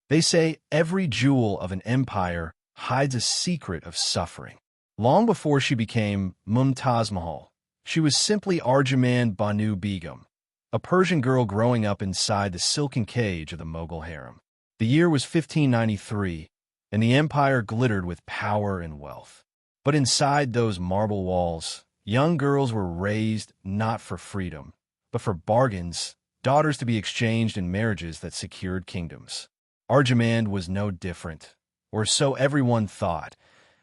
They say every jewel of an empire hides a secret of suffering. Long before she became Mumtaz Mahal, she was simply Arjumand Banu Begum, a Persian girl growing up inside the silken cage of the Mughal harem. The year was 1593, and the empire glittered with power and wealth. But inside those marble walls, young girls were raised not for freedom, but for bargains, daughters to be exchanged in marriages that secured kingdoms. Arjumand was no different, or so everyone thought,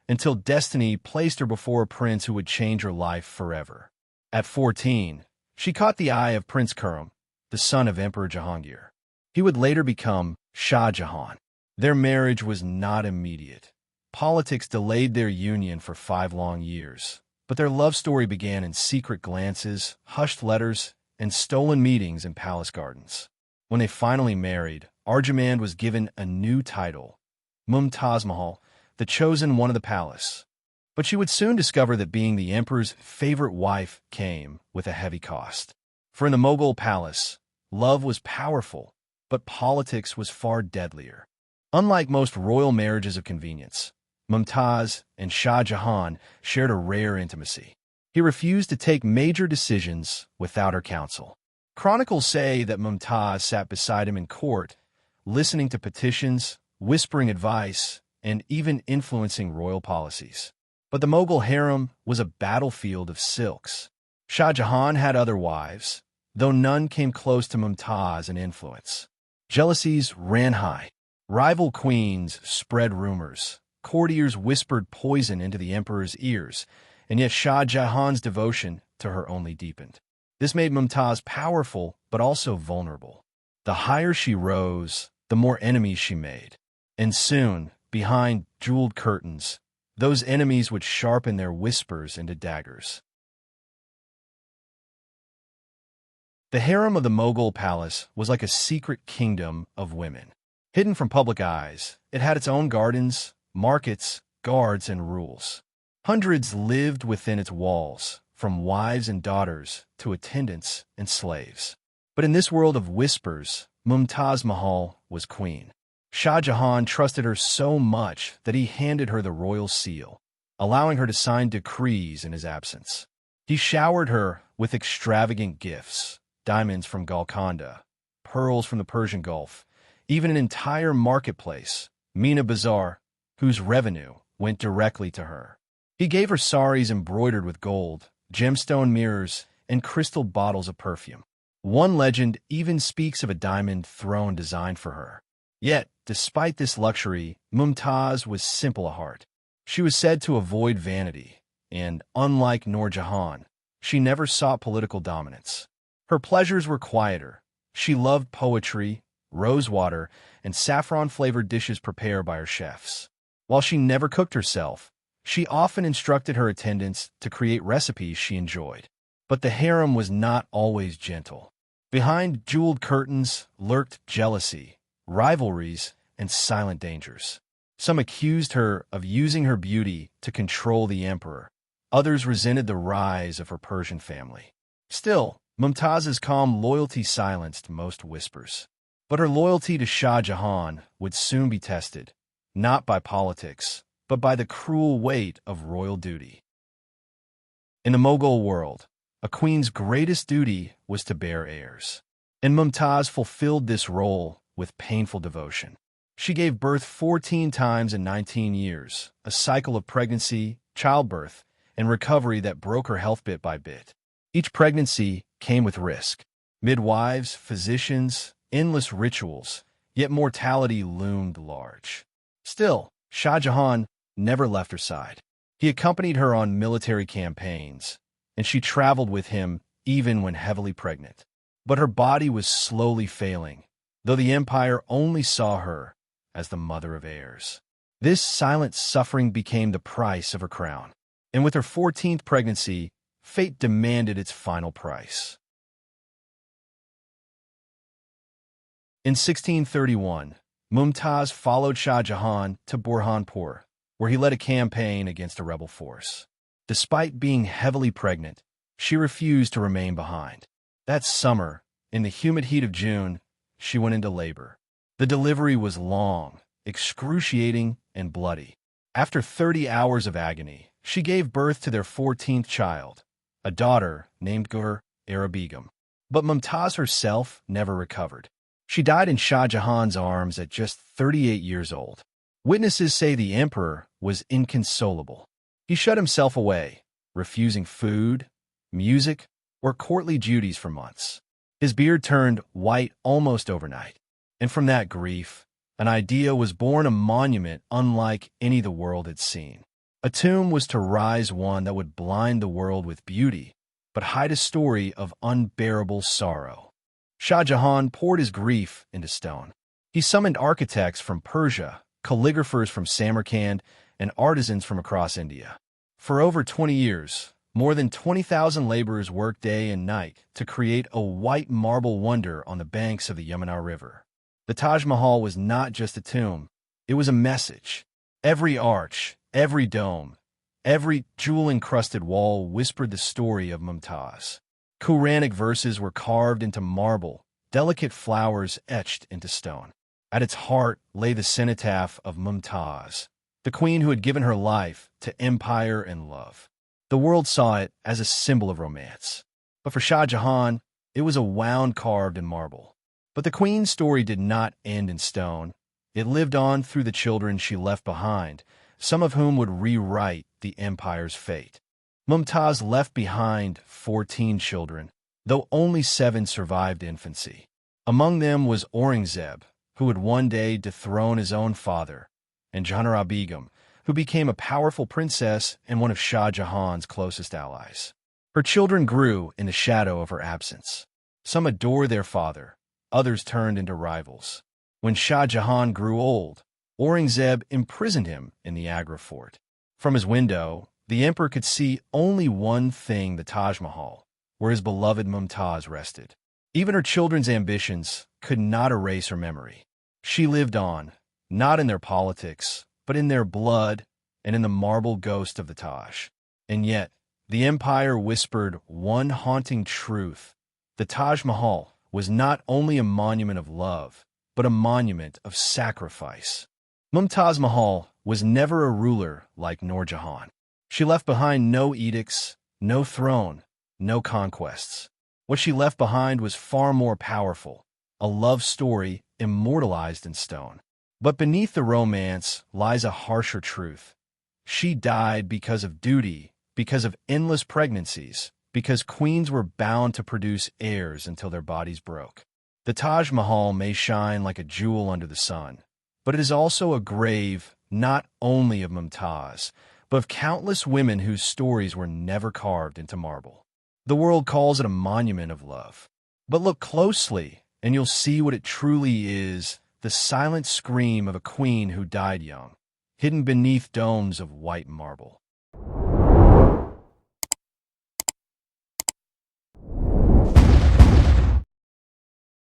until destiny placed her before a prince who would change her life forever. At 14, she caught the eye of Prince Khurram, the son of Emperor Jahangir. He would later become Shah Jahan. Their marriage was not immediate. Politics delayed their union for 5 long years, but their love story began in secret glances, hushed letters, and stolen meetings in palace gardens. When they finally married, Arjumand was given a new title, Mumtaz Mahal, the chosen one of the palace. But she would soon discover that being the emperor's favorite wife came with a heavy cost. For in the Mughal palace, love was powerful, but politics was far deadlier. Unlike most royal marriages of convenience, Mumtaz and Shah Jahan shared a rare intimacy. He refused to take major decisions without her counsel. Chronicles say that Mumtaz sat beside him in court, listening to petitions, whispering advice, and even influencing royal policies. But the Mughal harem was a battlefield of silks. Shah Jahan had other wives, though none came close to Mumtaz in influence. Jealousies ran high. Rival queens spread rumors. Courtiers whispered poison into the emperor's ears, and yet Shah Jahan's devotion to her only deepened. This made Mumtaz powerful, but also vulnerable. The higher she rose, the more enemies she made. And soon, behind jeweled curtains, those enemies would sharpen their whispers into daggers. The harem of the Mughal palace was like a secret kingdom of women. Hidden from public eyes, it had its own gardens, markets, guards, and rules. Hundreds lived within its walls, from wives and daughters to attendants and slaves. But in this world of whispers, Mumtaz Mahal was queen. Shah Jahan trusted her so much that he handed her the royal seal, allowing her to sign decrees in his absence. He showered her with extravagant gifts, diamonds from Golconda, pearls from the Persian Gulf, even an entire marketplace, Mina Bazaar, whose revenue went directly to her. He gave her saris embroidered with gold, gemstone mirrors, and crystal bottles of perfume. One legend even speaks of a diamond throne designed for her. Yet, despite this luxury, Mumtaz was simple of heart. She was said to avoid vanity, and, unlike Noor Jahan, she never sought political dominance. Her pleasures were quieter. She loved poetry, rosewater, and saffron-flavored dishes prepared by her chefs. While she never cooked herself, she often instructed her attendants to create recipes she enjoyed. But the harem was not always gentle. Behind jeweled curtains lurked jealousy, rivalries, and silent dangers. Some accused her of using her beauty to control the emperor. Others resented the rise of her Persian family. Still, Mumtaz's calm loyalty silenced most whispers. But her loyalty to Shah Jahan would soon be tested, not by politics, but by the cruel weight of royal duty. In the Mughal world, a queen's greatest duty was to bear heirs, and Mumtaz fulfilled this role with painful devotion. She gave birth 14 times in 19 years, a cycle of pregnancy, childbirth, and recovery that broke her health bit by bit. Each pregnancy came with risk. Midwives, physicians, endless rituals, yet mortality loomed large. Still, Shah Jahan never left her side. He accompanied her on military campaigns, and she traveled with him even when heavily pregnant. But her body was slowly failing, though the empire only saw her as the mother of heirs. This silent suffering became the price of her crown, and with her 14th pregnancy, fate demanded its final price. In 1631, Mumtaz followed Shah Jahan to Burhanpur, where he led a campaign against a rebel force. Despite being heavily pregnant, she refused to remain behind. That summer, in the humid heat of June, she went into labor. The delivery was long, excruciating, and bloody. After 30 hours of agony, she gave birth to their 14th child, a daughter named Begum. But Mumtaz herself never recovered. She died in Shah Jahan's arms at just 38 years old. Witnesses say the emperor was inconsolable. He shut himself away, refusing food, music, or courtly duties for months. His beard turned white almost overnight. And from that grief, an idea was born, a monument unlike any the world had seen. A tomb was to rise, one that would blind the world with beauty, but hide a story of unbearable sorrow. Shah Jahan poured his grief into stone. He summoned architects from Persia, calligraphers from Samarkand, and artisans from across India. For over 20 years, more than 20,000 laborers worked day and night to create a white marble wonder on the banks of the Yamuna River. The Taj Mahal was not just a tomb, it was a message. Every arch, every dome, every jewel-encrusted wall whispered the story of Mumtaz. Quranic verses were carved into marble, delicate flowers etched into stone. At its heart lay the cenotaph of Mumtaz, the queen who had given her life to empire and love. The world saw it as a symbol of romance. But for Shah Jahan, it was a wound carved in marble. But the queen's story did not end in stone. It lived on through the children she left behind, some of whom would rewrite the empire's fate. Mumtaz left behind 14 children, though only 7 survived infancy. Among them was Aurangzeb, who would one day dethrone his own father, and Begum, who became a powerful princess and one of Shah Jahan's closest allies. Her children grew in the shadow of her absence. Some adored their father, others turned into rivals. When Shah Jahan grew old, Aurangzeb imprisoned him in the Agra fort. From his window, the emperor could see only one thing: the Taj Mahal, where his beloved Mumtaz rested. Even her children's ambitions could not erase her memory. She lived on, not in their politics, but in their blood and in the marble ghost of the Taj. And yet, the empire whispered one haunting truth: the Taj Mahal was not only a monument of love, but a monument of sacrifice. Mumtaz Mahal was never a ruler like Noor Jahan. She left behind no edicts, no throne, no conquests. What she left behind was far more powerful, a love story immortalized in stone. But beneath the romance lies a harsher truth. She died because of duty, because of endless pregnancies, because queens were bound to produce heirs until their bodies broke. The Taj Mahal may shine like a jewel under the sun, but it is also a grave not only of Mumtaz, but of countless women whose stories were never carved into marble. The world calls it a monument of love. But look closely, and you'll see what it truly is: the silent scream of a queen who died young, hidden beneath domes of white marble.